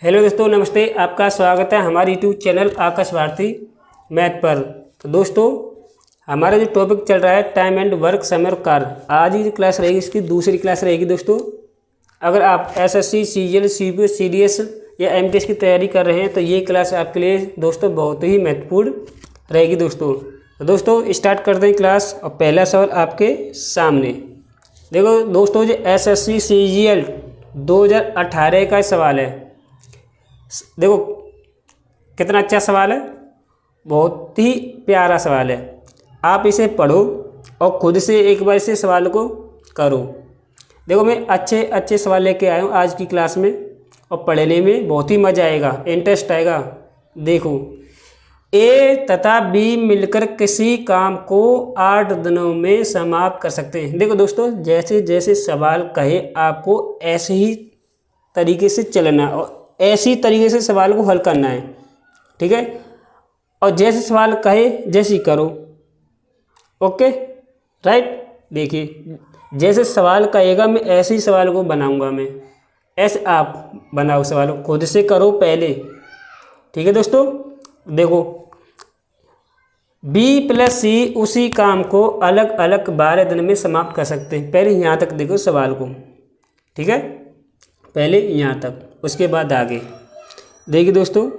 Hello दोस्तों, नमस्ते। आपका स्वागत है हमारे यूट्यूब चैनल आकाश भारती मैथ पर। तो दोस्तों, हमारा जो टॉपिक चल रहा है टाइम एंड वर्क, समय और कार्य। आज ही जो क्लास रहेगी इसकी दूसरी क्लास रहेगी दोस्तों। अगर आप एसएससी, सीजीएल, सीपीएस, सीडीएस या एमटीएस की तैयारी कर रहे हैं तो ये क्लास आपके लिए दोस्तों बहुत ही महत्वपूर्ण रहेगी दोस्तों। तो दोस्तों स्टार्ट करते हैं क्लास। और पहला सवाल आपके सामने देखो दोस्तों, जो एसएससी सीजीएल 2018 का सवाल है। देखो कितना अच्छा सवाल है, बहुत ही प्यारा सवाल है। आप इसे पढ़ो और खुद से एक बार इसे सवाल को करो। देखो मैं अच्छे अच्छे सवाल लेके आया हूँ आज की क्लास में, और पढ़ने में बहुत ही मज़ा आएगा, इंटरेस्ट आएगा। देखो, ए तथा बी मिलकर किसी काम को 8 दिनों में समाप्त कर सकते हैं। देखो दोस्तों, जैसे जैसे सवाल कहे आपको ऐसे ही तरीके से चलना और ऐसी तरीके से सवाल को हल करना है, ठीक है। और जैसे सवाल कहे जैसी करो, ओके, राइट। देखिए, जैसे सवाल कहेगा मैं ऐसे ही सवाल को बनाऊंगा, मैं ऐसे आप बनाओ, सवाल को खुद से करो पहले, ठीक है दोस्तों। देखो, बी प्लस सी उसी काम को अलग अलग 12 दिन में समाप्त कर सकते हैं। पहले यहाँ तक देखो सवाल को, ठीक है, पहले यहाँ तक, उसके बाद आगे देखिए दोस्तों।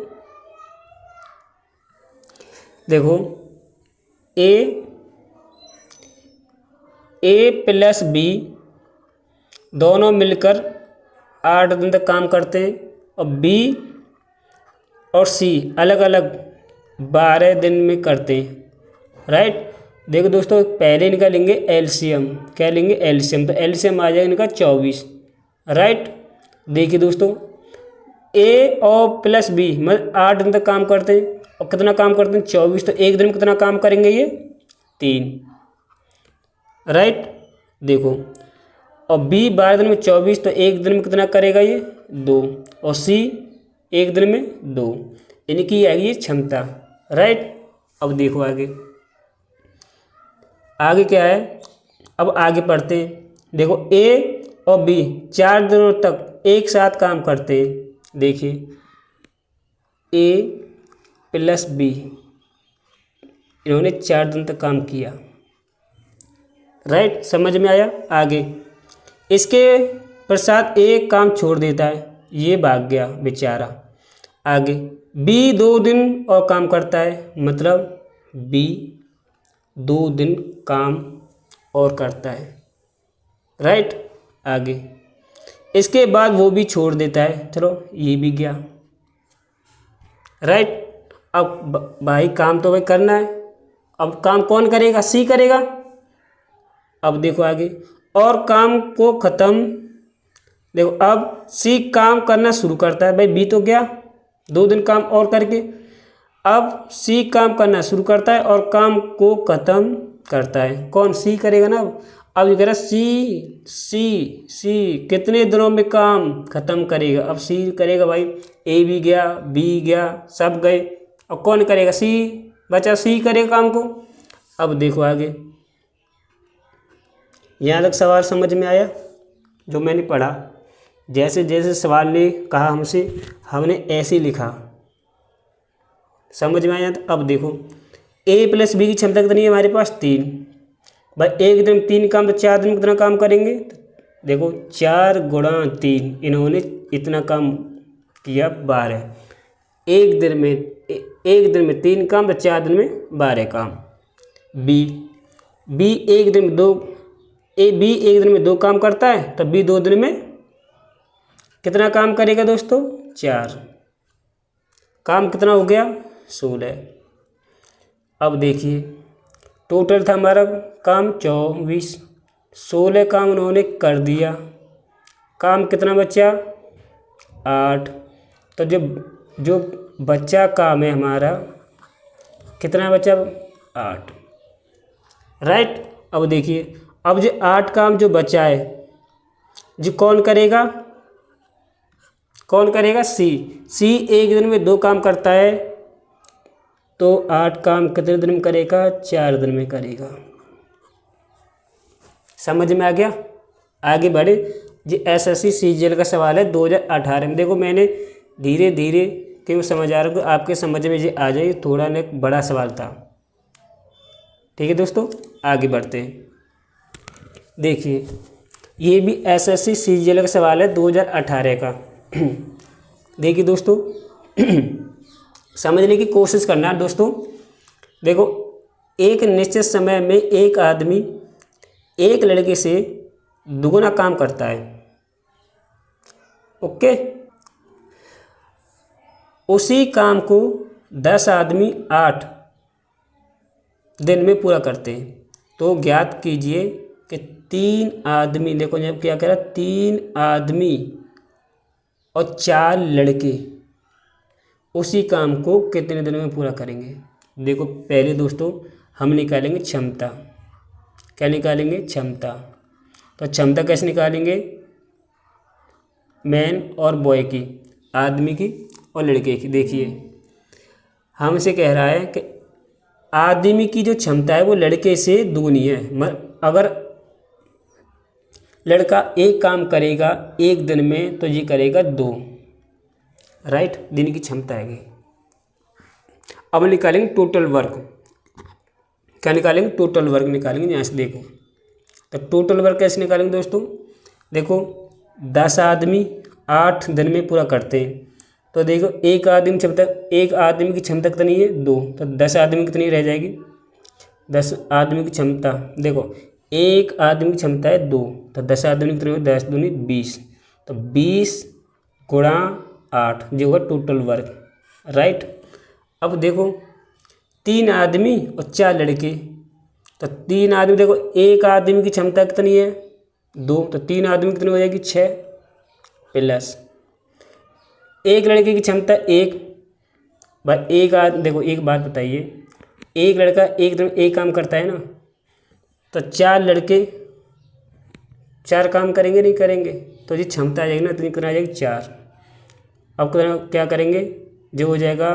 देखो, ए प्लस बी दोनों मिलकर 8 दिन तक काम करते हैं, और बी और सी अलग अलग 12 दिन में करते हैं, राइट। देखो दोस्तों, पहले इनका लेंगे एलसीएम। क्या लेंगे? एलसीएम। तो एलसीएम आ जाएगा इनका 24, राइट। देखिए दोस्तों, ए और प्लस बी मतलब 8 दिन तक काम करते हैं, और कितना काम करते हैं? 24। तो एक दिन में कितना काम करेंगे? ये 3, राइट। देखो, और बी 12 दिन में 24, तो एक दिन में कितना करेगा? ये 2। और सी एक दिन में 2। इनकी आएगी ये क्षमता, राइट। अब देखो आगे, आगे क्या है, अब आगे पढ़ते हैं। देखो, ए और बी 4 दिनों तक एक साथ काम करते हैं। देखिए, ए प्लस बी इन्होंने 4 दिन तक काम किया, राइट। समझ में आया? आगे इसके पश्चात एक काम छोड़ देता है, ये भाग गया बेचारा। आगे बी 2 दिन और काम करता है, मतलब बी 2 दिन काम और करता है, राइट। आगे इसके बाद वो भी छोड़ देता है, चलो ये भी गया, राइट। अब भाई काम तो भाई करना है, अब काम कौन करेगा? सी करेगा। अब देखो आगे, और काम को ख़त्म। देखो, अब सी काम करना शुरू करता है, भाई बी तो गया 2 दिन काम और करके, अब सी काम करना शुरू करता है और काम को ख़त्म करता है। कौन? सी करेगा ना। अब ये कह रहा सी सी सी कितने दिनों में काम ख़त्म करेगा? अब सी करेगा, भाई ए भी गया, बी गया, सब गए, और कौन करेगा? सी बचा, सी करेगा काम को। अब देखो आगे, यहाँ तक सवाल समझ में आया जो मैंने पढ़ा? जैसे जैसे सवाल ने कहा हमसे, हमने ऐसे लिखा, समझ में आया? तो अब देखो, ए प्लस बी की क्षमता कितनी है हमारे पास? 3। भाई एक दिन में 3 काम, तो 4 दिन में कितना काम करेंगे? देखो, 4 गुणा 3, इन्होंने इतना काम किया 12। एक दिन में 3 काम, तो 4 दिन में 12 काम। बी एक दिन में 2 काम करता है, तो बी 2 दिन में कितना काम करेगा दोस्तों? 4। काम कितना हो गया? 16। अब देखिए, टोटल था हमारा काम 24, 16 काम उन्होंने कर दिया, काम कितना बचा? 8। तो जो बच्चा काम है हमारा, कितना बचा? 8, राइट। अब देखिए, अब जो 8 काम जो बचा है, जो कौन करेगा? सी एक दिन में 2 काम करता है, तो 8 काम कितने दिन में करेगा? 4 दिन में करेगा। समझ में आ गया? आगे बढ़े जी। एसएससी सीजीएल का सवाल है 2018 में। देखो मैंने धीरे धीरे क्यों समझ आ रहा है, आपके समझ में ये आ जाए। थोड़ा ना एक बड़ा सवाल था। ठीक है दोस्तों, आगे बढ़ते हैं। देखिए ये भी एसएससी सीजीएल का सवाल है 2018 का। देखिए दोस्तों समझने की कोशिश करना है दोस्तों। देखो, एक निश्चित समय में एक आदमी एक लड़के से दुगुना काम करता है। ओके, उसी काम को 10 आदमी 8 दिन में पूरा करते हैं। तो ज्ञात कीजिए कि 3 आदमी, देखो जब क्या कह रहा है, 3 आदमी और 4 लड़के उसी काम को कितने दिनों में पूरा करेंगे। देखो पहले दोस्तों हम निकालेंगे क्षमता। क्या निकालेंगे? क्षमता। तो क्षमता कैसे निकालेंगे? मैन और बॉय की, आदमी की और लड़के की। देखिए हमसे कह रहा है कि आदमी की जो क्षमता है वो लड़के से दुगनी है। अगर लड़का एक काम करेगा एक दिन में तो ये करेगा 2, राइट, दिन की क्षमता है। अब निकालेंगे टोटल वर्क। क्या निकालेंगे? टोटल वर्क निकालेंगे। यहाँ से देखो तो टोटल वर्क कैसे निकालेंगे दोस्तों। देखो 10 आदमी 8 दिन में पूरा करते हैं। तो देखो एक आदमी की क्षमता कितनी है? 2। तो 10 आदमी कितनी रह जाएगी? 10 आदमी की क्षमता, देखो एक आदमी की क्षमता है 2, तो 10 आदमी कितनी होगी? 10 दूनी 20। तो 20 गुणा 8 जो होगा टोटल वर्क, राइट। अब देखो 3 आदमी और 4 लड़के। तो 3 आदमी, देखो एक आदमी की क्षमता कितनी है? 2। तो 3 आदमी कितनी हो जाएगी? 6 प्लस एक लड़के की क्षमता 1। भाई देखो एक बात बताइए, एक लड़का एक दिन एक काम करता है ना, तो 4 लड़के 4 काम करेंगे नहीं करेंगे? तो ये क्षमता आ जाएगी ना, इतनी कितना आ जाएगी? 4। अब क्या करेंगे? जो हो जाएगा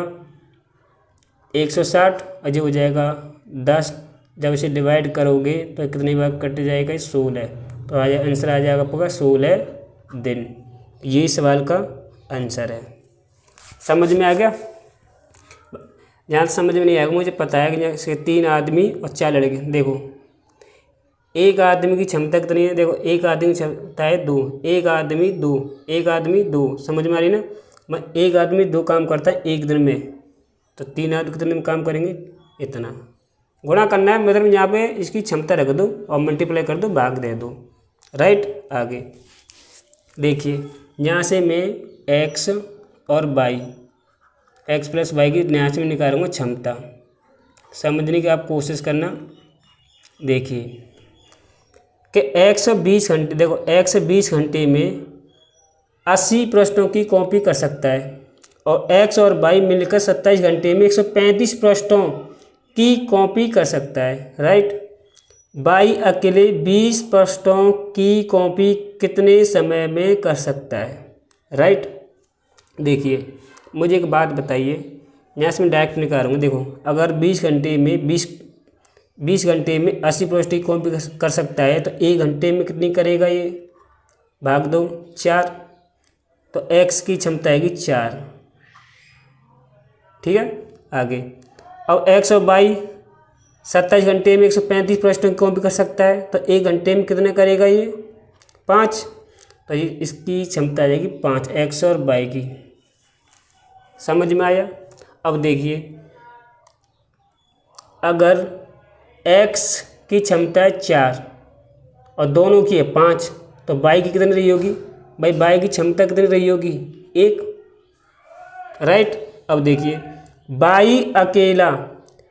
160 और जो हो जाएगा 10। जब इसे डिवाइड करोगे तो कितनी बार कट जाएगा? 16। तो आंसर आ जाएगा आपका 16 दिन। ये सवाल का आंसर है। समझ में आ गया? जहाँ समझ में नहीं आएगा मुझे पता है कि जैसे 3 आदमी और 4 लड़के। देखो एक आदमी की क्षमता कितनी है? देखो एक आदमी की क्षमता है 2, एक आदमी 2, एक आदमी 2। समझ में आ रही ना? एक आदमी 2 काम करता है एक दिन में, तो 3 आदमी कितने में काम करेंगे? इतना। गुणा करना है, मतलब यहाँ पे इसकी क्षमता रख दो और मल्टीप्लाई कर दो, भाग दे दो, राइट। आगे देखिए यहाँ से मैं x और y, x प्लस वाई की यहाँ से मैं निकालूंगा क्षमता। समझने की आप कोशिश करना। देखिए कि 120 घंटे, देखो 120 घंटे में 80 प्रश्नों की कॉपी कर सकता है, और x और y मिलकर 27 घंटे में 135 प्रश्नों की कॉपी कर सकता है, राइट। y अकेले 20 प्रश्नों की कॉपी कितने समय में कर सकता है, राइट। देखिए मुझे एक बात बताइए, यहाँ से मैं डायरेक्ट निकालूंगा। देखो अगर 20 घंटे में 80 प्रश्नों की कॉपी कर सकता है तो 1 घंटे में कितनी करेगा? ये भाग दो 4। तो x की क्षमता आएगी 4, ठीक है। आगे अब x और y 27 घंटे में 135 प्रश्नों की कॉपी कर सकता है, तो 1 घंटे में कितने करेगा? ये 5। तो ये इसकी क्षमता आ जाएगी 5, x और y की। समझ में आया? अब देखिए अगर x की क्षमता है 4 और दोनों की है 5, तो y की कितनी रही होगी? भाई y की क्षमता कितनी रही होगी? 1, राइट। अब देखिए y अकेला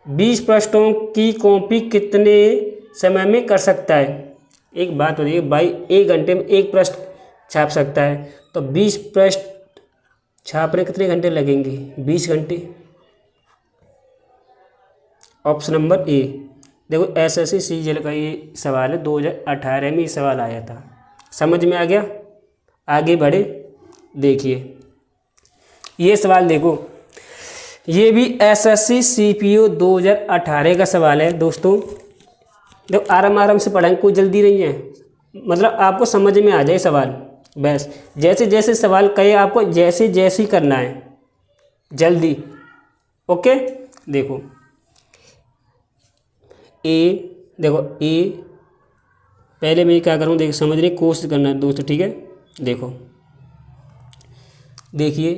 20 प्रश्नों की कॉपी कितने समय में कर सकता है? एक बात बताइए, y 1 घंटे में 1 प्रश्न छाप सकता है, तो 20 प्रश्न छापने कितने घंटे लगेंगे? 20 घंटे। Option number A. देखो एसएससी सीजीएल का ये सवाल है, 2018 में ये सवाल आया था। समझ में आ गया? आगे बढ़े। देखिए ये सवाल देखो, ये भी एसएससी सीपीओ 2018 का सवाल है दोस्तों। देखो आराम से पढ़ाएंगे, कोई जल्दी नहीं है, मतलब आपको समझ में आ जाए सवाल। बस जैसे जैसे सवाल कहे आपको जैसे जैसे ही करना है, जल्दी। ओके, देखो ए पहले मैं क्या करूँ, देखो समझने की कोशिश करना है दोस्तों, ठीक है। देखो देखिए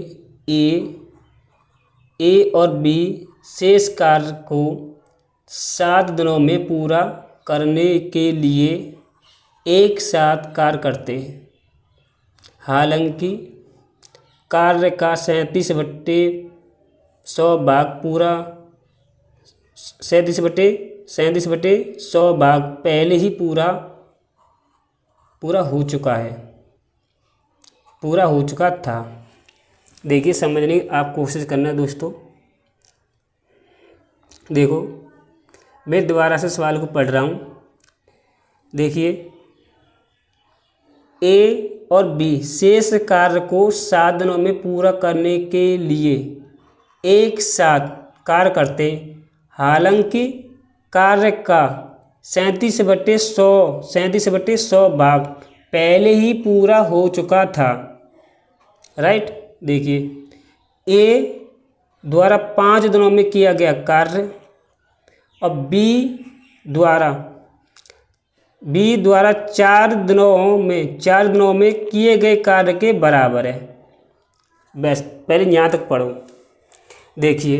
ए और बी शेष कार्य को 7 दिनों में पूरा करने के लिए एक साथ कार्य करते हैं। हालांकि कार्य का 37/100 भाग पूरा 37/100 भाग पहले ही पूरा हो चुका था। देखिए समझने की आप कोशिश करना दोस्तों। देखो मैं दोबारा से सवाल को पढ़ रहा हूँ। देखिए ए और बी शेष कार्य को 7 दिनों में पूरा करने के लिए एक साथ कार्य करते। हालांकि कार्य का 37/100 भाग पहले ही पूरा हो चुका था। राइट, देखिए ए द्वारा 5 दिनों में किया गया कार्य और बी द्वारा 4 दिनों में किए गए कार्य के बराबर है। बस पहले यहाँ तक पढ़ो। देखिए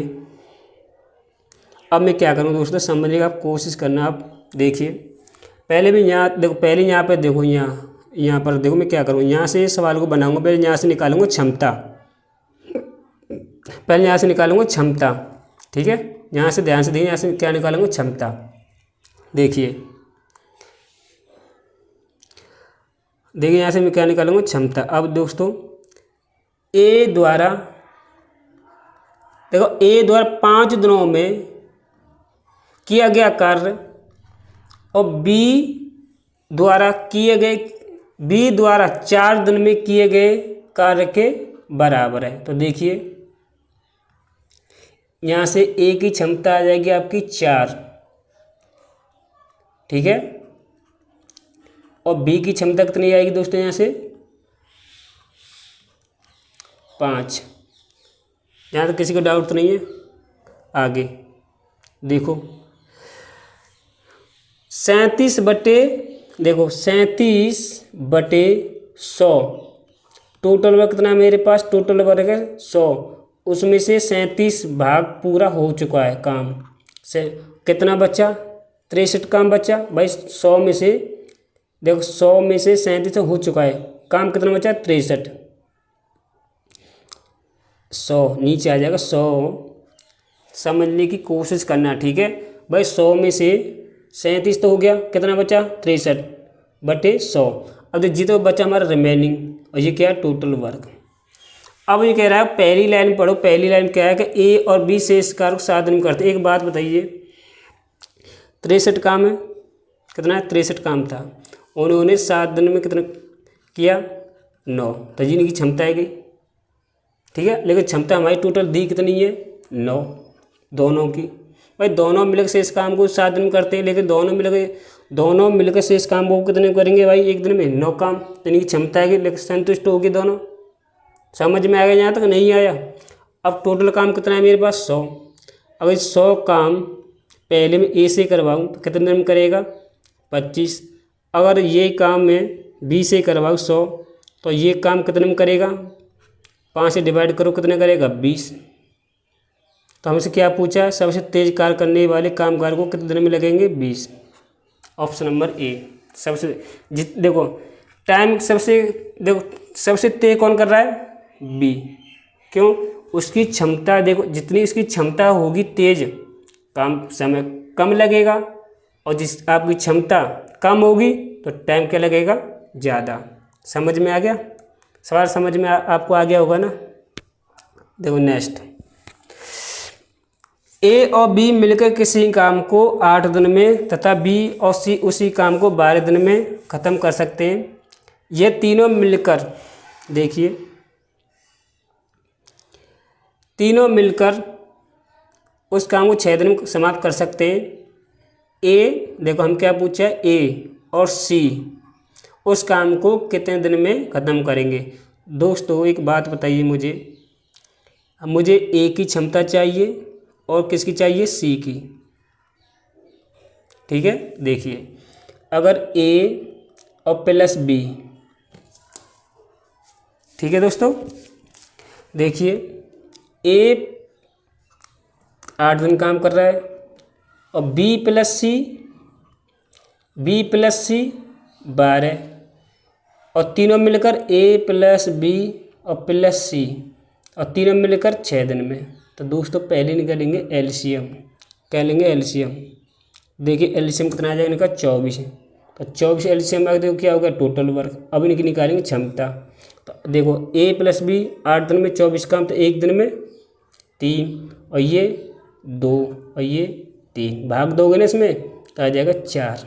अब मैं क्या करूँ दोस्तों, समझने का कोशिश करना। आप देखिए पहले मैं यहाँ देखो, पहले यहाँ पर देखो, यहाँ पर देखो मैं क्या करूँ, यहाँ से सवाल को बनाऊंगा। पहले यहाँ से निकालूंगा क्षमता, ठीक है। यहाँ से ध्यान से देखिए, यहाँ से क्या निकालूंगा, क्षमता। देखिए यहाँ से मैं क्या निकालूंगा, क्षमता। अब दोस्तों ए द्वारा 5 दिनों में किया गया कार्य और बी द्वारा 4 दिन में किए गए कार्य के बराबर है। तो देखिए यहाँ से ए की क्षमता आ जाएगी आपकी 4, ठीक है, और बी की क्षमता कितनी आएगी दोस्तों, यहाँ से 5। यहाँ तक किसी को डाउट तो नहीं है। आगे देखो 37/100 टोटल वर्क कितना है मेरे पास, टोटल वर्क है 100। उसमें से 37 भाग पूरा हो चुका है काम से, कितना बचा, 63 काम बचा भाई। 100 में से देखो 100 में से 37 हो चुका है काम, कितना बचा 63। 100 नीचे आ जाएगा, 100 समझने की कोशिश करना, ठीक है भाई। 100 में से 37 तो हो गया, कितना बचा 63/100। अब जितना बचा हमारा रिमेनिंग, और ये क्या है टोटल वर्क। अब ये कह रहा है पहली लाइन पढ़ो। पहली लाइन क्या है कि ए और बी शेष कार्य को 7 दिन में करते। एक बात बताइए, 63 काम है, कितना है 63 काम था, उन्होंने 7 दिन में कितना किया 9। तो जी इनकी क्षमता है गई, ठीक है। लेकिन क्षमता हमारी टोटल दी कितनी है 9 दोनों की। भाई दोनों मिलकर शेष काम को 7 दिन में करते हैं, लेकिन दोनों मिलकर शेष काम को कितने करेंगे भाई, एक दिन में 9 काम। तो इनकी क्षमता है कि लेकिन संतुष्ट होगी दोनों। समझ में आ गया यहाँ तक, नहीं आया। अब टोटल काम कितना है मेरे पास 100। अगर 100 काम पहले में ए से करवाऊँ तो कितने दिन में करेगा 25। अगर ये काम मैं बी से करवाऊँ 100, तो ये काम कितने में करेगा, 5 से डिवाइड करो कितने करेगा 20। तो हमसे क्या पूछा है, सबसे तेज कार्य करने वाले कामगार को कितने दिन में लगेंगे 20। ऑप्शन नंबर ए सबसे देखो टाइम सबसे तेज कौन कर रहा है, बी। क्यों, उसकी क्षमता देखो, जितनी उसकी क्षमता होगी तेज काम समय कम लगेगा, और जिस आपकी क्षमता कम होगी तो टाइम क्या लगेगा ज़्यादा। समझ में आ गया सवाल, समझ में आपको आ गया होगा ना। देखो नेक्स्ट, ए और बी मिलकर किसी काम को 8 दिन में तथा बी और सी उसी काम को 12 दिन में ख़त्म कर सकते हैं। ये तीनों मिलकर, देखिए तीनों मिलकर उस काम को 6 दिन में समाप्त कर सकते हैं। ए देखो हम क्या पूछा है, ए और सी उस काम को कितने दिन में ख़त्म करेंगे। दोस्तों एक बात बताइए मुझे ए की क्षमता चाहिए और किसकी चाहिए, सी की। ठीक है, देखिए अगर ए और प्लस बी, ठीक है दोस्तों, देखिए ए 8 दिन काम कर रहा है और बी प्लस सी 12 और तीनों मिलकर ए प्लस बी और प्लस सी और तीनों मिलकर 6 दिन में। तो दोस्तों पहले निकालेंगे एलसीएम, क्या लेंगे एलसीएम। देखिए एलसीएम कितना आ जाएगा इनका 24। तो 24 एलसीएम आ देखो क्या होगा टोटल वर्क। अब इनकी निकालेंगे क्षमता। तो देखो ए प्लस बी 8 दिन में 24 काम, तो 1 दिन में 3 और ये 2 और ये 3, भाग दोगे ना इसमें तो आ जाएगा 4।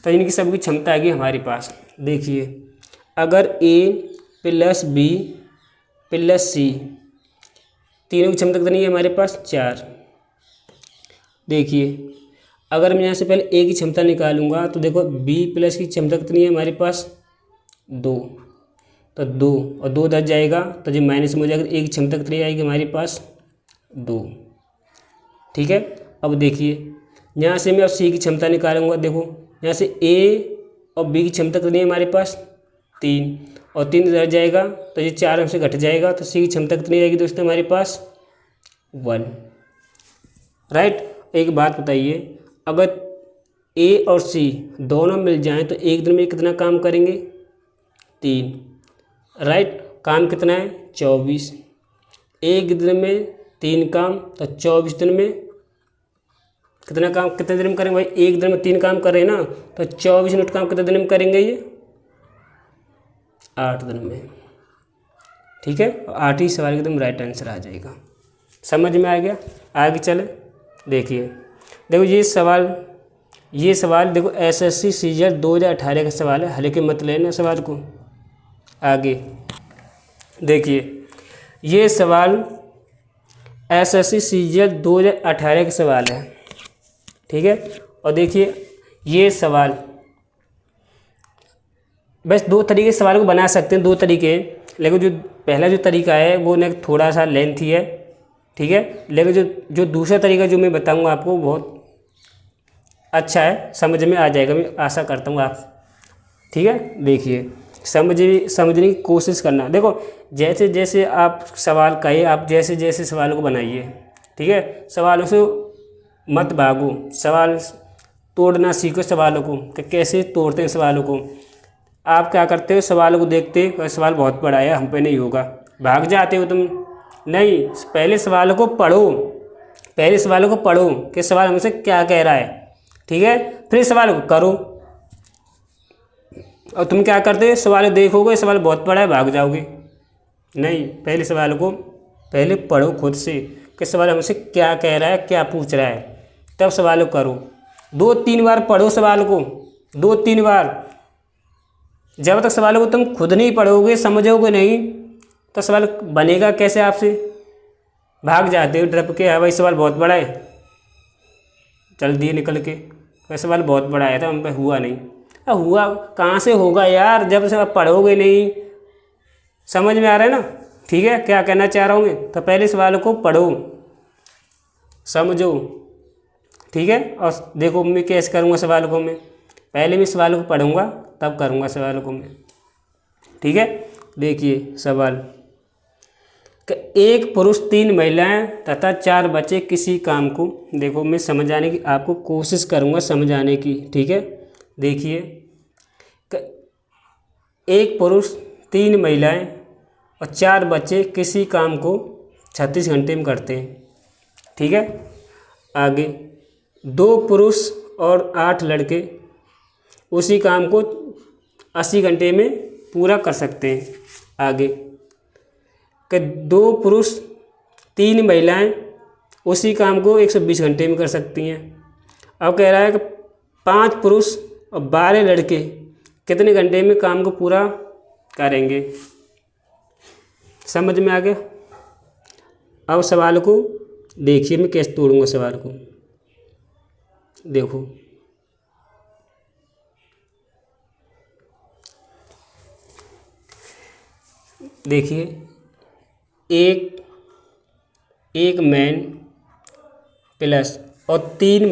तो इनकी सबकी क्षमता आएगी हमारे पास। देखिए अगर ए प्लस बी प्लस सी तीनों की क्षमता कितनी है हमारे पास 4। देखिए अगर मैं यहाँ से पहले ए की क्षमता निकालूंगा तो देखो बी प्लस की क्षमता कितनी है हमारे पास 2, तो 2 और 2 दस जाएगा तो जो माइनस में हो जाएगा। ए की क्षमता कितनी आएगी हमारे पास 2। ठीक है, अब देखिए यहाँ से मैं अब सी की क्षमता निकालूंगा। देखो यहाँ से ए और बी की क्षमता कितनी है हमारे पास 3 और 3 रह जाएगा तो ये 4 हमसे घट जाएगा। तो सी की क्षमता कितनी आएगी दोस्तों हमारे पास 1। राइट, एक बात बताइए अगर ए और सी दोनों मिल जाएं तो 1 दिन में कितना काम करेंगे 3। राइट, काम कितना है 24। 1 दिन में 3 काम तो 24 दिन में कितना काम, कितने दिन में करेंगे भाई। 1 दिन में 3 काम कर रहे हैं ना, तो 24 यूनिट काम कितने दिन में करेंगे ये 8 दिन में। ठीक है, 8 ही सवाल एकदम राइट आंसर आ जाएगा। समझ में आ गया, आगे चले। देखिए देखो ये सवाल देखो एसएससी सीजीएल 2018 का सवाल है, हल्के मत लेना सवाल को। आगे देखिए ये सवाल एसएससी सीजीएल 2018 का सवाल है। ठीक है, और देखिए ये सवाल बस 2 तरीके से सवाल को बना सकते हैं, 2 तरीके। लेकिन जो पहला जो तरीका है वो ना थोड़ा सा लेंथी है। ठीक है, लेकिन जो दूसरा तरीका जो मैं बताऊंगा आपको बहुत अच्छा है, समझ में आ जाएगा, मैं आशा करता हूँ आप। ठीक है, देखिए समझने की कोशिश करना। देखो जैसे जैसे आप सवाल कहिए, आप जैसे जैसे सवालों को बनाइए। ठीक है, सवालों से मत भागो, सवाल तोड़ना सीखो सवालों को कि कैसे तोड़ते हैं सवालों को। आप क्या करते हो, सवालों को देखते हो सवाल बहुत बड़ा है हम पे नहीं होगा, भाग जाते हो तुम। नहीं, पहले सवालों को पढ़ो कि सवाल हमसे क्या कह रहा है। ठीक है, फिर सवाल को करो। और तुम क्या करते हो, सवाल देखोगे सवाल बहुत बड़ा है भाग जाओगे। नहीं, पहले सवाल को पहले पढ़ो खुद से कि सवाल हमसे क्या कह रहा है, क्या पूछ रहा है, तब सवाल को करो। 2-3 बार पढ़ो सवाल को, 2-3 बार। जब तक सवाल को तुम खुद नहीं पढ़ोगे, समझोगे नहीं, तो सवाल बनेगा कैसे आपसे। भाग जाते हो डर के, हाँ भाई सवाल बहुत बड़ा है, चल दिए निकल के, वह सवाल बहुत बड़ा है था हम पे हुआ नहीं। अब हुआ कहाँ से होगा यार, जब से आप पढ़ोगे नहीं। समझ में आ रहा है ना, ठीक है, क्या कहना चाह रहा हूँ मैं। तो पहले सवाल को पढ़ो, समझो। ठीक है, और देखो मैं कैसे करूँगा सवाल को। मैं पहले मैं सवाल को पढ़ूँगा तब करूँगा सवाल को मैं। ठीक है, देखिए सवाल कि एक पुरुष 3 महिलाएं तथा 4 बच्चे किसी काम को, देखो मैं समझाने की आपको कोशिश करूँगा समझाने की। ठीक है, देखिए एक पुरुष 3 महिलाएं और 4 बच्चे किसी काम को 36 घंटे में करते हैं। ठीक है, आगे 2 पुरुष और 8 लड़के उसी काम को 80 घंटे में पूरा कर सकते हैं। आगे कि 2 पुरुष 3 महिलाएं उसी काम को 120 घंटे में कर सकती हैं। अब कह रहा है कि 5 पुरुष और 12 लड़के कितने घंटे में काम को पूरा करेंगे। समझ में आ गया। अब सवाल को देखिए मैं कैसे तोड़ूंगा सवाल को। देखो देखिए एक एक मैन प्लस और 3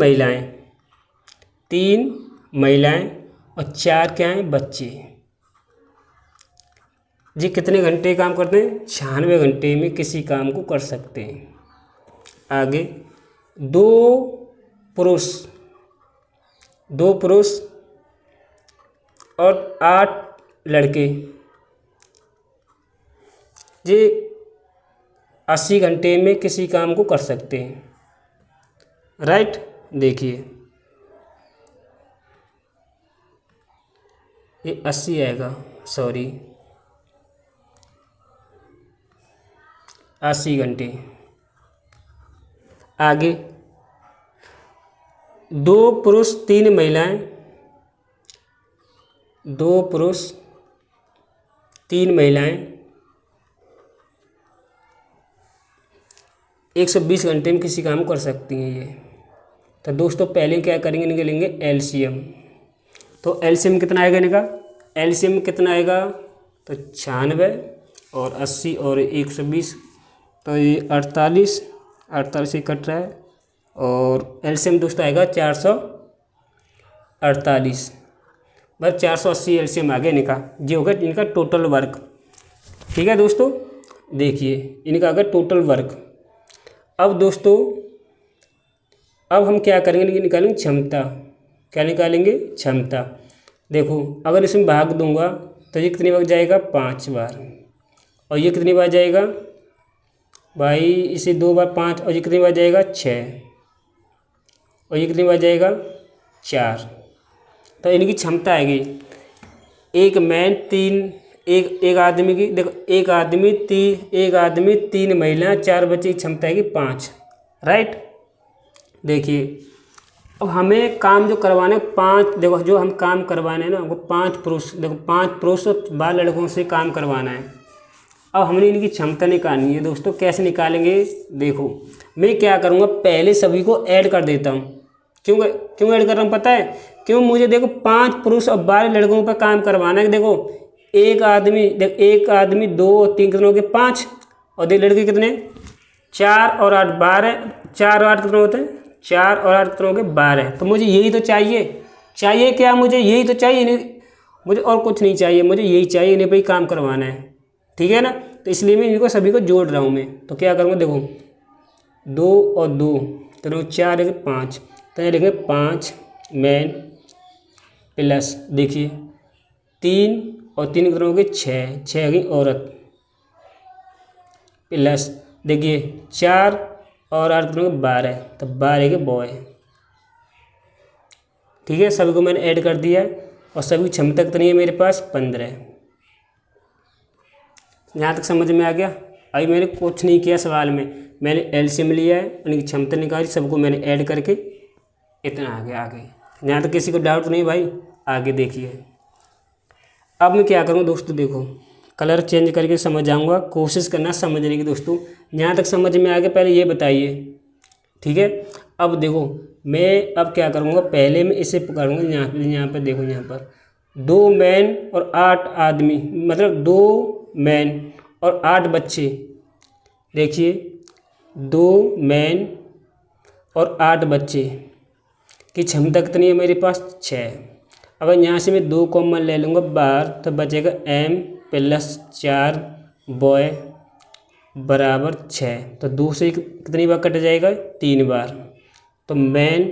महिलाएं और 4 क्या हैं बच्चे। जी कितने घंटे काम करते हैं? 96 घंटे में किसी काम को कर सकते हैं। आगे दो पुरुष और 8 लड़के जी 80 घंटे में किसी काम को कर सकते हैं। राइट, देखिए ये 80 आएगा, सॉरी 80 घंटे। आगे 2 पुरुष 3 महिलाएं, 2 पुरुष 3 महिलाएं 120 घंटे में किसी काम को कर सकती हैं ये। तो दोस्तों पहले क्या करेंगे, निकालेंगे एलसीएम। तो एलसीएम कितना आएगा इनका? एलसीएम कितना आएगा? तो 96 और 80 और 120, तो ये 48 से कट रहा है और एलसीएम दोस्तों आएगा 448। बस 480 एलसीएम आ गया इनका। ये होगा इनका टोटल वर्क। ठीक है दोस्तों, देखिए इनका आ गया टोटल वर्क। अब दोस्तों अब हम क्या करेंगे, निकालेंगे क्षमता। क्या निकालेंगे? क्षमता। देखो अगर इसमें भाग दूंगा तो ये कितनी बार जाएगा? 5 बार। और ये कितनी बार जाएगा भाई? इसे 2 बार 5, और ये कितनी बार जाएगा? 6। और ये कितनी बार जाएगा? 4। तो इनकी क्षमता आएगी एक मैन 3, एक आदमी की, देखो एक आदमी 3 महिलाएं 4 बच्चे की क्षमता आएगी 5। राइट, देखिए अब हमें काम जो करवाने 5, देखो जो हम काम करवाने हैं ना हमको 5 पुरुष, देखो 5 पुरुष और 12 लड़कों से काम करवाना है। अब हमने इनकी क्षमता निकालनी है दोस्तों। कैसे निकालेंगे? देखो मैं क्या करूँगा, पहले सभी को ऐड कर देता हूँ। क्यों ऐड कर रहा हूँ पता है? क्यों? मुझे देखो 5 पुरुष और 12 लड़कों पर काम करवाना है। देखो एक आदमी 2 और 3 कितने हो गए? 5, और 2 लड़के कितने? 4 और 8 12। 4 और 8 कितने होते हैं? 4 और 8 कितने हो गए? 12। तो मुझे यही तो चाहिए क्या? मुझे यही तो चाहिए, मुझे और कुछ नहीं चाहिए, मुझे यही चाहिए, इन्हें पर ही काम करवाना है। ठीक है ना? तो इसलिए मैं इनको सभी को जोड़ रहा हूँ मैं। तो क्या करूँगा, देखो 2 और 2 तो 4 है 5, तो ये लिखेंगे 5 मैन प्लस, देखिए 3 और 3 कितने हो गए? 6 हो गई औरत, प्लस देखिए 4 और 8 कितने हो गए? 12, तो 12 के बॉय। ठीक है, सभी को मैंने ऐड कर दिया है और सभी की क्षमता कितनी है मेरे पास? 15। यहाँ तक समझ में आ गया? अभी मैंने कुछ नहीं किया सवाल में, मैंने एलसीएम लिया है, उनकी क्षमता निकाली, सबको मैंने ऐड करके इतना आ गया आगे। यहाँ तक किसी को डाउट नहीं भाई? आगे देखिए अब मैं क्या करूँगा दोस्तों, देखो कलर चेंज करके समझ आऊँगा, कोशिश करना समझने की दोस्तों। यहाँ तक समझ में आ गया? पहले ये बताइए। ठीक है, अब देखो मैं अब क्या करूँगा, पहले मैं इसे पकड़ूँगा यहाँ पर देखो, यहाँ पर 2 मैन और 8 आदमी, मतलब 2 मैन और 8 बच्चे। देखिए 2 मैन और 8 बच्चे की क्षमता कितनी है मेरे पास? 6। अगर यहाँ से मैं 2 कॉमन ले लूँगा बाहर, तो बचेगा m प्लस 4 बॉय बराबर 6। तो 2 से कितनी बार कट जाएगा? 3 बार। तो मैन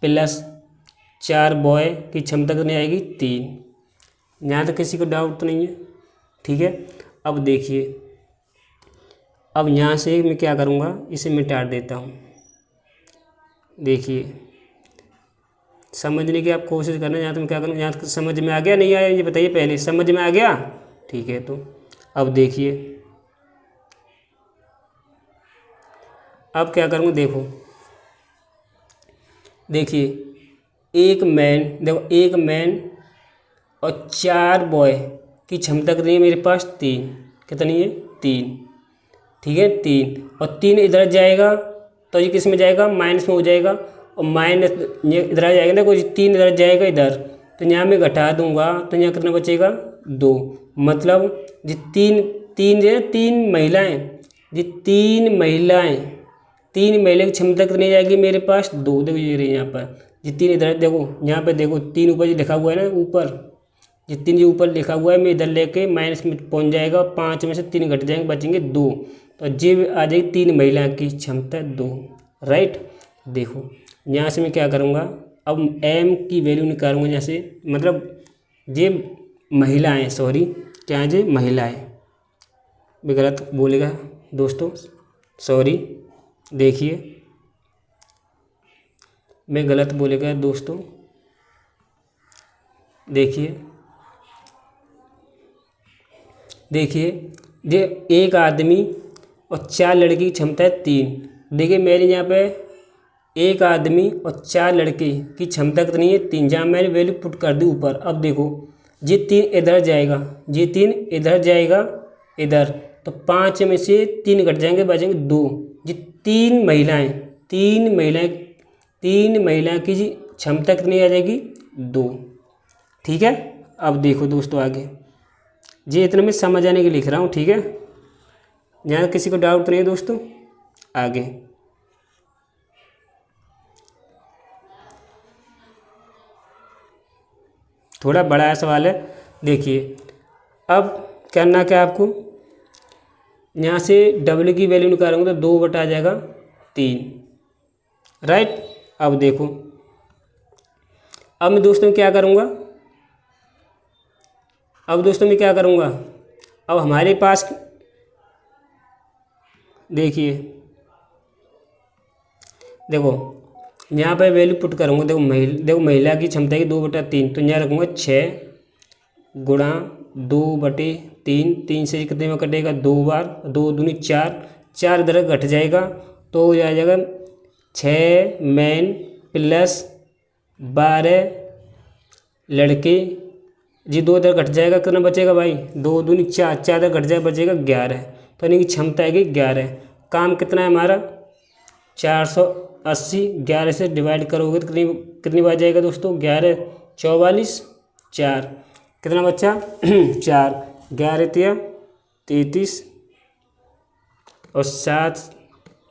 प्लस 4 बॉय की क्षमता कितनी आएगी? 3। यहाँ तक किसी को डाउट तो नहीं है? ठीक है, अब देखिए अब यहाँ से मैं क्या करूँगा, इसे मिटा देता हूँ। देखिए समझने की आप कोशिश करना। यहाँ तो मैं क्या करूँ, यहाँ तक समझ में आ गया नहीं आया ये बताइए? पहले समझ में आ गया? ठीक है, तो अब देखिए अब क्या करूँगा, देखिए एक मैन और 4 बॉय की क्षमता कितनी है मेरे पास? 3। कितनी है? 3। ठीक है, 3 और 3 इधर जाएगा तो ये किस में जाएगा? माइनस में हो जाएगा, और माइनस ये इधर आ जाएगा ना, कोई 3 इधर जाएगा इधर, तो यहाँ मैं घटा दूंगा तो यहाँ कितना बचेगा? 2। मतलब ये 3 तीन जो है, तीन महिलाएं, जी तीन महिलाएं की क्षमता कितनी जाएगी मेरे पास? 2। देखो ये रही यहाँ पर जी 3, इधर देखो यहाँ पे देखो 3 ऊपर जी लिखा हुआ है ना, ऊपर ये 3 जो ऊपर लिखा हुआ है, मैं इधर लेके माइनस में पहुँच जाएगा, 5 में से 3 घट जाएंगे, बचेंगे 2, तो जी आ जाएगी 3 महिला की क्षमता 2, राइट। देखो यहाँ से मैं क्या करूँगा, अब m की वैल्यू निकालूंगा यहाँ से, मतलब ये महिलाएं, सॉरी क्या है जी महिलाएं, भी गलत बोलेगा दोस्तों, सॉरी, देखिए मैं गलत बोलेगा दोस्तों, देखिए ये एक आदमी और 4 लड़की की क्षमता है 3। देखिए मेरे यहाँ पे एक आदमी और 4 लड़के की क्षमता कितनी है? 3, जहाँ मैंने वैल्यू पुट कर दी ऊपर। अब देखो ये 3 इधर जाएगा, ये 3 इधर जाएगा इधर, तो 5 में से 3 घट जाएंगे, बचेंगे 2। ये 3 महिलाएं की जी क्षमता कितनी आ जाएगी? 2, ठीक है। अब देखो दोस्तों आगे, ये इतना मैं समझ आने के लिख रहा हूँ, ठीक है, यहाँ किसी को डाउट नहीं है दोस्तों। आगे थोड़ा बड़ा सवाल है, देखिए अब करना क्या आपको, यहाँ से W की वैल्यू निकालूंगा तो 2 बटा आ जाएगा 3, राइट। अब देखो अब मैं दोस्तों क्या करूँगा, अब हमारे पास देखिए, देखो यहाँ पर वैल्यू पुट करूँगा, देखो महिला की क्षमता की 2 बटा 3, तो यहाँ रखूँगा 6 गुणा 2 बटे 3, 3 से कितने में कटेगा? 2 बार, 2 दूनी 4, 4 इधर घट जाएगा, तो आ जाएगा 6 मैन प्लस 12 लड़के, जी 2 इधर घट जाएगा, कितना बचेगा भाई? 2 दूनी 4, 4 इधर घट जाएगा, बचेगा 11, तो इनकी क्षमता आएगी 11। काम कितना है हमारा? 480, 11 से डिवाइड करोगे तो कितनी बार जाएगा दोस्तों? 11 44 4, कितना बच्चा? 4, 11 तिया 33 और 7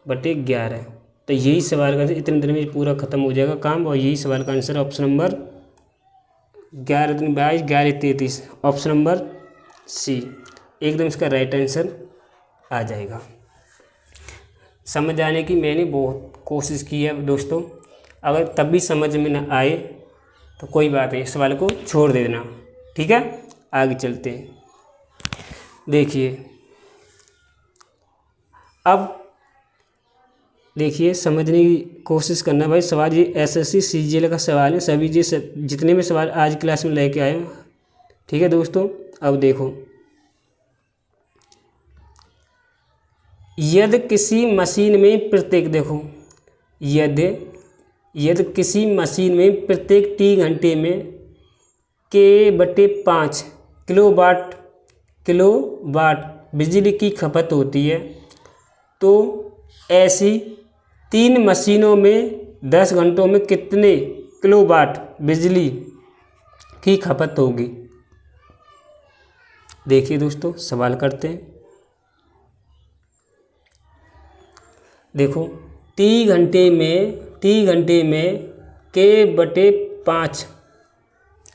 बटे 11, तो यही सवाल का आंसर, इतने दिन में पूरा खत्म हो जाएगा काम, और यही सवाल का आंसर ऑप्शन नंबर 11 दूनी 22, 11 33, ऑप्शन नंबर सी एकदम इसका राइट आंसर आ जाएगा। समझ आने की मैंने बहुत कोशिश की है दोस्तों, अगर तब भी समझ में न आए तो कोई बात नहीं, सवाल को छोड़ देना, ठीक है। आगे चलते हैं, देखिए अब देखिए समझने की कोशिश करना भाई, सवाल ये SSC CGL का सवाल है, सभी जितने भी सवाल आज क्लास में लेके आए, ठीक है दोस्तों। अब देखो, यदि किसी मशीन में प्रत्येक, देखो यदि किसी मशीन में प्रत्येक T घंटे में K/5 किलोवाट बिजली की खपत होती है, तो ऐसी 3 मशीनों में 10 घंटों में कितने किलोवाट बिजली की खपत होगी? देखिए दोस्तों सवाल करते हैं, देखो T घंटे में K/5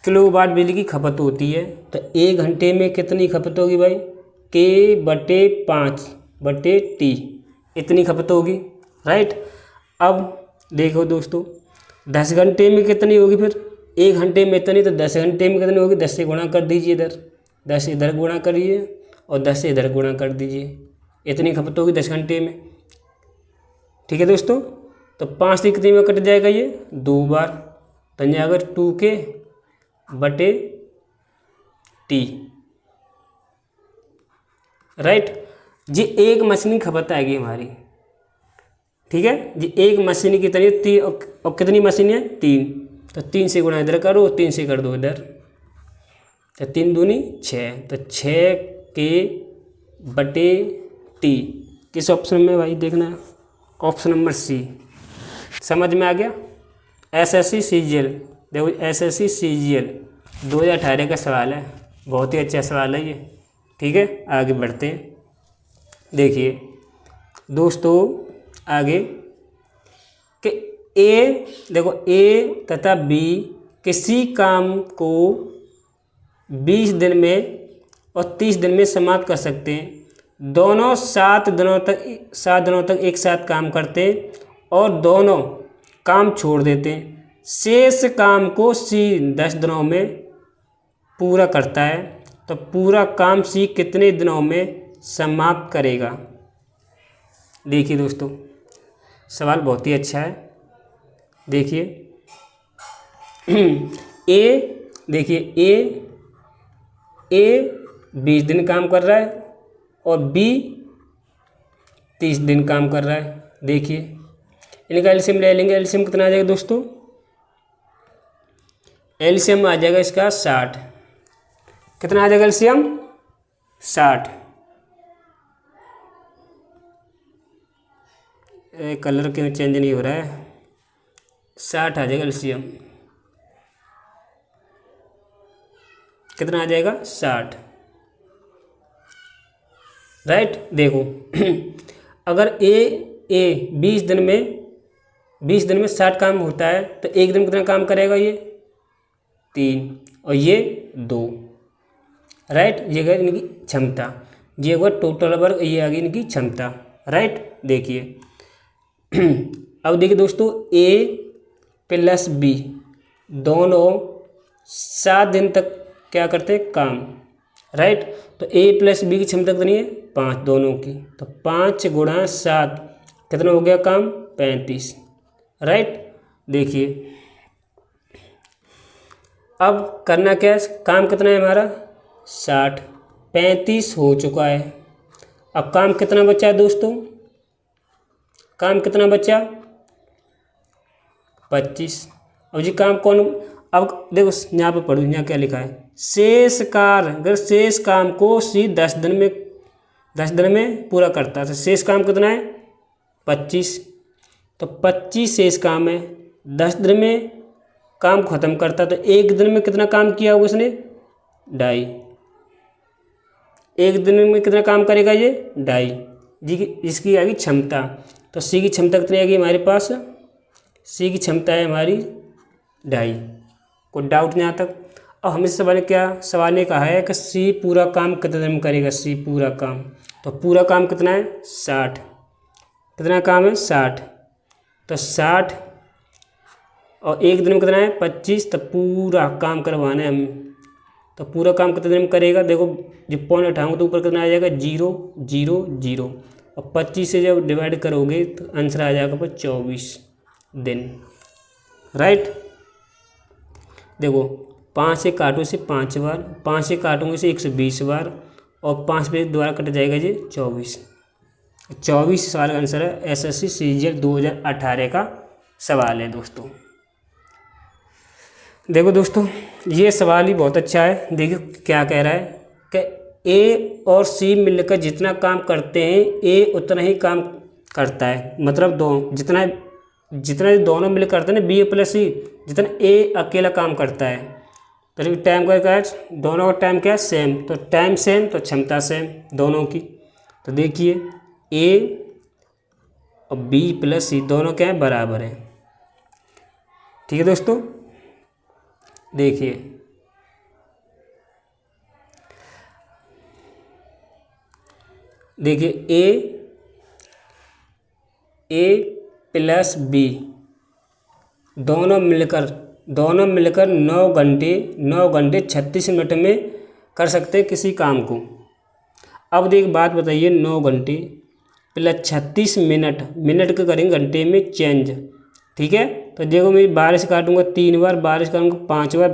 किलोवाट बिजली की खपत होती है, तो 1 घंटे में कितनी खपत होगी भाई? K/5/T, इतनी खपत होगी, राइट। अब देखो दोस्तों 10 घंटे में कितनी होगी? फिर 1 घंटे में इतनी, तो 10 घंटे में कितनी होगी? 10 से गुणा कर दीजिए, इधर 10 इधर गुणा करिए और 10 से इधर गुणा कर दीजिए, इतनी खपत होगी 10 घंटे में, ठीक है दोस्तों। तो 5 से कितनी में कट जाएगा? ये 2 बार, तो अगर 2K/T, राइट। जी एक मशीन की खपत आएगी हमारी, ठीक है जी, एक मशीन कितनी? 3, और कितनी मशीन है? 3, तो 3 से गुणा इधर करो, 3 से कर दो इधर, तो 3 दूनी 6, तो 6K/T किस ऑप्शन में भाई? देखना ऑप्शन नंबर सी। समझ में आ गया? SSC CGL, देखो SSC CGL 2018 का सवाल है, बहुत ही अच्छा सवाल है ये, ठीक है, आगे बढ़ते हैं। देखिए दोस्तों आगे कि ए, देखो ए तथा बी किसी काम को 20 दिन में और 30 दिन में समाप्त कर सकते हैं। दोनों 7 दिनों तक एक साथ काम करते हैं और दोनों काम छोड़ देते हैं। शेष काम को सी 10 दिनों में पूरा करता है, तो पूरा काम सी कितने दिनों में समाप्त करेगा। देखिए दोस्तों सवाल बहुत ही अच्छा है। देखिए ए 20 दिन काम कर रहा है और बी 30 दिन काम कर रहा है। देखिए इनका एलसीएम ले लेंगे। एलसीएम कितना आ जाएगा दोस्तों? एलसीएम आ जाएगा इसका 60। कितना आ जाएगा एलसीएम? 60। कलर क्यों चेंज नहीं हो रहा है? 60 आ जाएगा एलसीएम। कितना आ जाएगा? 60। राइट। देखो अगर ए 20 दिन में 60 काम होता है तो एक दिन कितना काम करेगा? ये 3 और ये 2। राइट। ये गई इनकी क्षमता, ये हुआ टोटल वर्क, ये आ गई इनकी क्षमता। राइट। देखिए अब देखिए दोस्तों ए प्लस बी दोनों 7 दिन तक क्या करते हैं? काम। राइट। तो ए प्लस बी की क्षमता कितनी है? 5 दोनों की। तो 5 गुणा 7 कितना हो गया काम? 35। राइट। देखिए अब करना क्या है? काम कितना है हमारा? 60। 35 हो चुका है। अब काम कितना बचा है दोस्तों? काम कितना बचा? 25। अब जी काम कौन? अब देखो यहाँ पे पढ़ो, यहाँ क्या लिखा है? शेष कार्य, अगर शेष काम को सी 10 दिन में पूरा करता है तो शेष काम कितना है? 25। तो 25 शेष काम है। 10 दिन में काम खत्म करता तो एक दिन में कितना काम किया होगा उसने? 2.5। एक दिन में कितना काम करेगा ये? 2.5। जी इसकी आएगी क्षमता। तो सी की क्षमता कितनी आएगी हमारे पास? सी की क्षमता है हमारी 2.5। कोई डाउट नहीं आता? अब हमें सवाल ने कहा है कि सी पूरा काम कितने दिन में करेगा? सी पूरा काम, तो पूरा काम कितना है? 60। कितना काम है? 60। तो 60 और एक दिन में कितना है? 25। तो पूरा काम करवाना है हम, तो पूरा काम कितने दिन में करेगा? देखो जब पॉइंट उठाऊंगा तो ऊपर कितना आ जाएगा? 0 0 0 और 25 से जब डिवाइड करोगे तो आंसर आ जाएगा 24 दिन। राइट। देखो 5 से काटो से 5 बार, 5 से काटोगे से 120 बार और 5 पे द्वारा कट जाएगा जी 24। 24 सवाल का आंसर है। एसएससी सीजीएल 2018 का सवाल है दोस्तों। देखो दोस्तों ये सवाल ही बहुत अच्छा है। देखिए क्या कह रहा है कि ए और सी मिलकर जितना काम करते हैं ए उतना ही काम करता है। मतलब जितना दोनों मिलकर करते हैं ना, बी प्लस सी, जितना ए अकेला काम करता है। तो टाइम का क्या है? दोनों का टाइम क्या है? सेम। तो टाइम सेम तो क्षमता सेम दोनों की। तो देखिए ए और बी प्लस सी दोनों क्या है? बराबर है। ठीक है दोस्तों। देखिए ए प्लस बी दोनों मिलकर 9 घंटे 36 मिनट में कर सकते हैं किसी काम को। अब देख बात बताइए, 9 घंटे प्लस 36 मिनट के करेंगे घंटे में चेंज। ठीक है। तो देखो मैं 12 से काटूंगा 3 बार, 12 से काटूंगा 5 बार,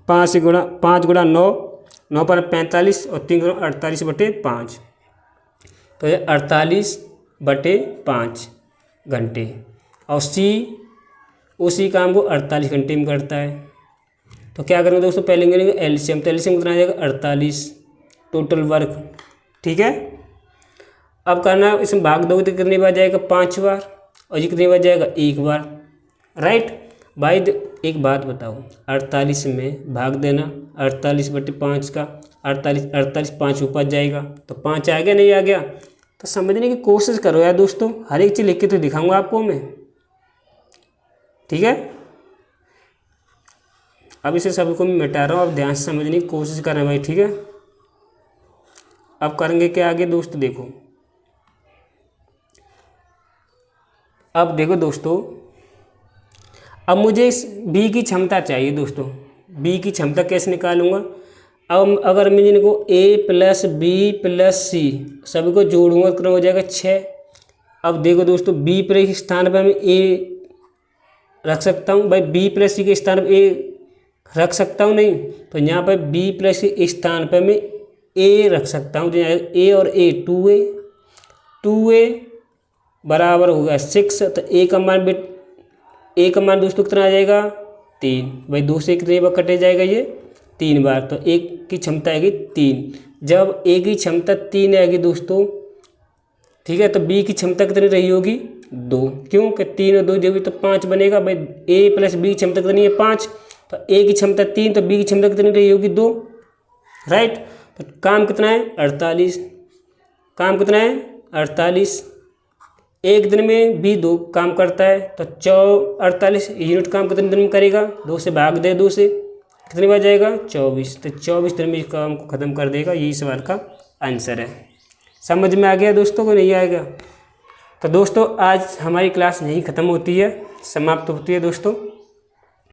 5 गुणा 9 पर 45 और 3 गुणा 48/5। तो ये 48/5 घंटे। और सी उसी काम को 48 घंटे में करता है। तो क्या करेंगे दोस्तों? पहले करेंगे एलसीएम। तो एलसीएम कितना आ जाएगा? 48 टोटल वर्क। ठीक है। अब करना इसमें भाग दोगे तो कितनी बार जाएगा? 5 बार। और ये कितनी बार जाएगा? 1 बार। राइट भाई एक बात बताओ, 48 में भाग देना 48/5 का, 48 5 ऊपर जाएगा तो 5 आ गया, नहीं आ गया? तो समझने की कोशिश करो यार दोस्तों, हर एक चीज़ लिख के तो दिखाऊंगा आपको मैं, ठीक है। अब इसे सबको मैं मिटा रहा हूँ, अब ध्यान से समझने की कोशिश करें भाई, ठीक है। अब करेंगे क्या आगे दोस्तों, देखो अब देखो दोस्तों, अब मुझे इस b की क्षमता चाहिए दोस्तों। b की क्षमता कैसे निकालूंगा? अब अगर मैं इनको a + b + c सभी को जोड़ूंगा तो हो जाएगा 6। अब देखो दोस्तों, b पर एक स्थान पर मैं a रख सकता हूँ भाई, b + c के स्थान पर a रख सकता हूँ नहीं? तो यहाँ पर b + c के स्थान पर मैं a रख सकता हूँ, तो a और a 2a बराबर होगा 6। तो a का मान दोस्तों कितना आ जाएगा? 3। भाई 2 से कितनी बार कटे जाएगा ये? 3 बार। तो a की क्षमता आएगी 3। जब a की क्षमता 3 आएगी दोस्तों, ठीक है, तो b की क्षमता कितनी रही होगी? 2। क्यों कि 3 और 2 जोड़ी तो 5 बनेगा भाई। a + b की क्षमता कितनी है? 5। तो a की क्षमता 3, तो b की क्षमता कितनी रही होगी? 2, राइट। तो काम कितना है? 48। काम कितना है? 48। एक दिन में भी 2 काम करता है, तो 48 यूनिट काम कितने दिन में करेगा? 2 से भाग दे, 2 से कितनी बार जाएगा? 24। तो 24 दिन में इस काम को ख़त्म कर देगा। यही सवाल का आंसर है। समझ में आ गया दोस्तों को नहीं आएगा? तो दोस्तों आज हमारी क्लास यहीं ख़त्म होती है, समाप्त होती है दोस्तों।